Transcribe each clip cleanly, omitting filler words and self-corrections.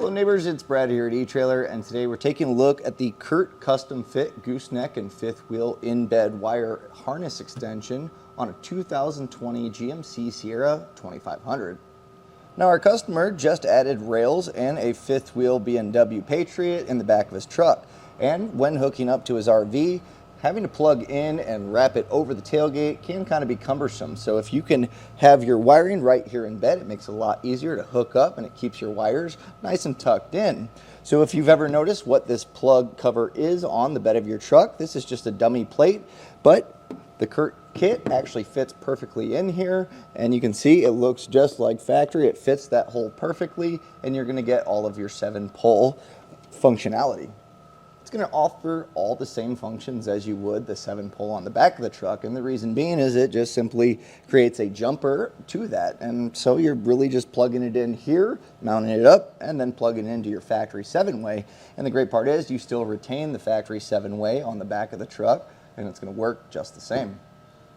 Hello neighbors, it's Brad here at eTrailer, and today we're taking a look at the Curt custom fit gooseneck and fifth wheel in-bed wire harness extension on a 2020 GMC Sierra 2500. Now our customer just added rails and a fifth wheel BMW Patriot in the back of his truck, and when hooking up to his RV, having to plug in and wrap it over the tailgate can kind of be cumbersome. So if you can have your wiring right here in bed, it makes it a lot easier to hook up and it keeps your wires nice and tucked in. So if you've ever noticed what this plug cover is on the bed of your truck, this is just a dummy plate, but the Curt kit actually fits perfectly in here, and you can see it looks just like factory. It fits that hole perfectly, and you're gonna get all of your 7-pole functionality. It's going to offer all the same functions as you would the 7-pole on the back of the truck, and the reason being is it just simply creates a jumper to that, and so you're really just plugging it in here, mounting it up, and then plugging it into your factory 7-way. And the great part is you still retain the factory 7-way on the back of the truck, and it's going to work just the same.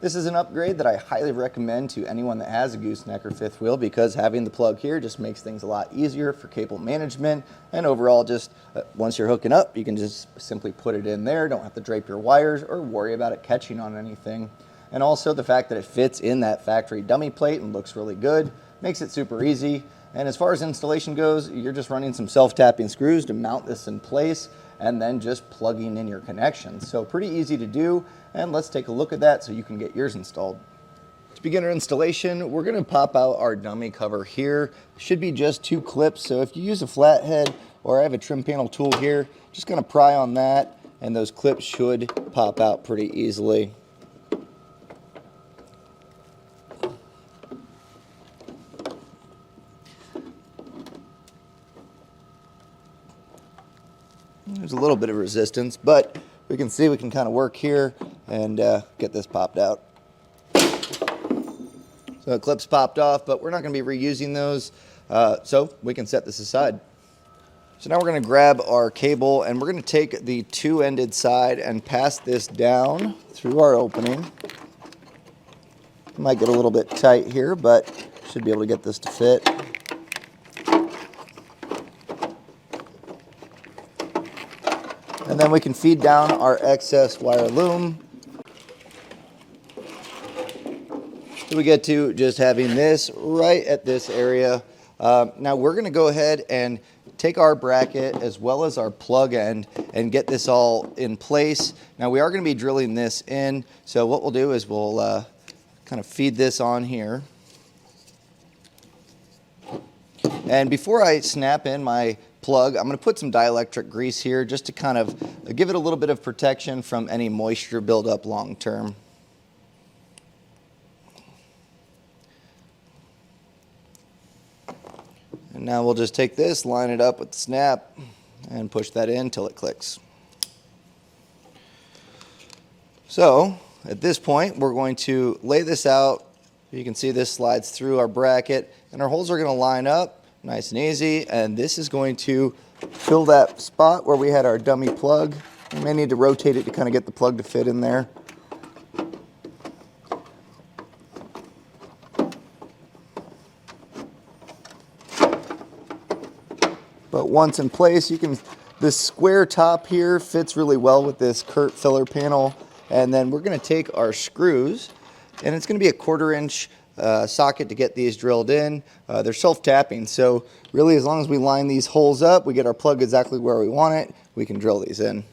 This is an upgrade that I highly recommend to anyone that has a gooseneck or fifth wheel, because having the plug here just makes things a lot easier for cable management, and overall just once you're hooking up, you can just simply put it in there, don't have to drape your wires or worry about it catching on anything. And also the fact that it fits in that factory dummy plate and looks really good makes it super easy. And as far as installation goes, you're just running some self-tapping screws to mount this in place and then just plugging in your connections. So pretty easy to do, and let's take a look at that so you can get yours installed. To begin our installation, we're going to pop out our dummy cover here. It should be just 2 clips, so if you use a flathead or I have a trim panel tool here, just going to pry on that and those clips should pop out pretty easily. There's a little bit of resistance, but we can see we can kind of work here and get this popped out. So the clip's popped off, but we're not going to be reusing those, so we can set this aside. So now we're going to grab our cable and we're going to take the 2-ended side and pass this down through our opening. Might get a little bit tight here, but should be able to get this to fit. And then we can feed down our excess wire loom. So we get to just having this right at this area. Now we're going to go ahead and take our bracket as well as our plug end and get this all in place. Now we are going to be drilling this in. So what we'll do is we'll kind of feed this on here. And before I snap in my plug, I'm going to put some dielectric grease here just to kind of give it a little bit of protection from any moisture buildup long term. And now we'll just take this, line it up with the snap, and push that in until it clicks. So at this point, we're going to lay this out. You can see this slides through our bracket, and our holes are going to line up nice and easy, and this is going to fill that spot where we had our dummy plug. We may need to rotate it to kind of get the plug to fit in there. But once in place, you can, this square top here fits really well with this Curt filler panel, and then we're going to take our screws, and it's going to be a 1/4 inch socket to get these drilled in. They're self-tapping, so really as long as we line these holes up, we get our plug exactly where we want it, we can drill these in.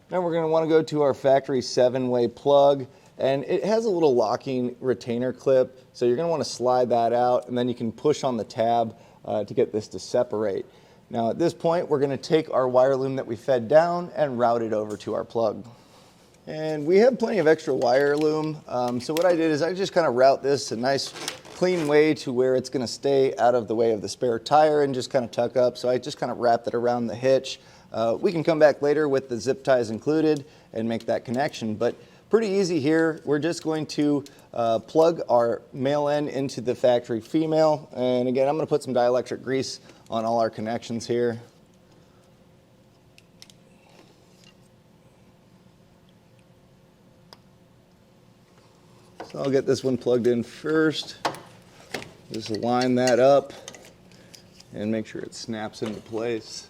Now we're going to want to go to our factory 7-way plug, and it has a little locking retainer clip, so you're going to want to slide that out, and then you can push on the tab to get this to separate. Now at this point, we're going to take our wire loom that we fed down and route it over to our plug. And we have plenty of extra wire loom, so what I did is I just kind of route this a nice clean way to where it's going to stay out of the way of the spare tire and just kind of tuck up. So I just kind of wrapped it around the hitch. We can come back later with the zip ties included and make that connection, but pretty easy here. We're just going to plug our male end into the factory female, and again I'm going to put some dielectric grease on all our connections here. So I'll get this one plugged in first. Just line that up and make sure it snaps into place.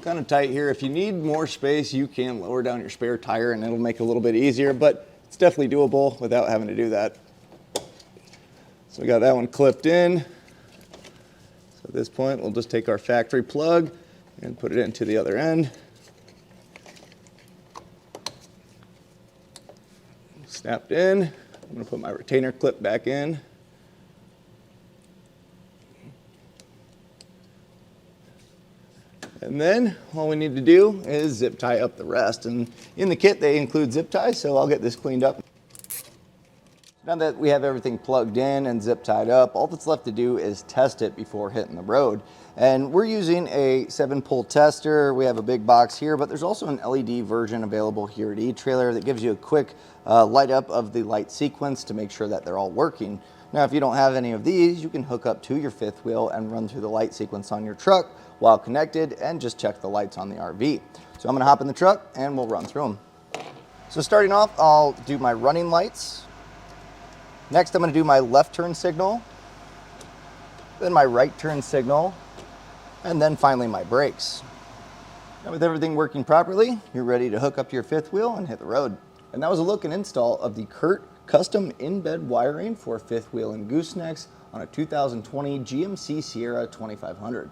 Kind of tight here. If you need more space, you can lower down your spare tire and it'll make it a little bit easier, but it's definitely doable without having to do that. So we got that one clipped in. So at this point, we'll just take our factory plug and put it into the other end. Snapped in. I'm going to put my retainer clip back in. And then all we need to do is zip tie up the rest. And in the kit, they include zip ties, so I'll get this cleaned up. Now that we have everything plugged in and zip tied up, all that's left to do is test it before hitting the road. And we're using a 7-pole tester. We have a big box here, but there's also an LED version available here at eTrailer that gives you a quick light up of the light sequence to make sure that they're all working. Now, if you don't have any of these, you can hook up to your fifth wheel and run through the light sequence on your truck while connected and just check the lights on the RV. So I'm gonna hop in the truck and we'll run through them. So starting off, I'll do my running lights. Next, I'm gonna do my left turn signal, then my right turn signal, and then finally my brakes. Now with everything working properly, you're ready to hook up to your fifth wheel and hit the road. And that was a look and install of the Curt custom in-bed wiring for fifth wheel and goosenecks on a 2020 GMC Sierra 2500.